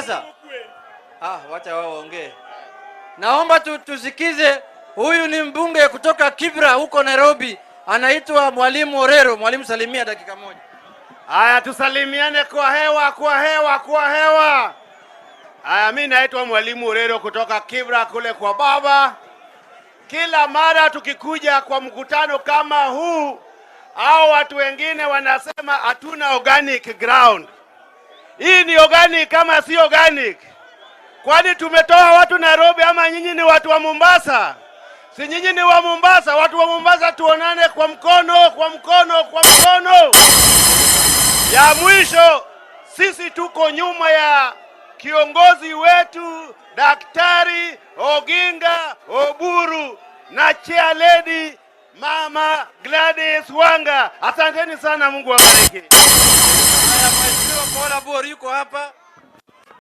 Sasa wacha wao waongee. Naomba tusikize, huyu ni mbunge kutoka Kibra huko Nairobi, anaitwa Mwalimu Orero. Mwalimu, salimia dakika moja. Haya, tusalimiane kwa hewa. Haya, mimi naitwa Mwalimu Orero kutoka Kibra kule kwa baba. Kila mara tukikuja kwa mkutano kama huu, au watu wengine wanasema hatuna organic ground. Hii ni organic kama si organic? Kwani tumetoa watu Nairobi ama nyinyi ni watu wa Mombasa? Si nyinyi ni wa Mombasa? Watu wa Mombasa tuonane kwa mkono. Ya mwisho, sisi tuko nyuma ya kiongozi wetu Daktari Oginga Oburu na chair lady Mama Gladys Wanga. Asanteni sana, Mungu awabariki. Haya, Mheshimiwa Paula Bori yuko hapa.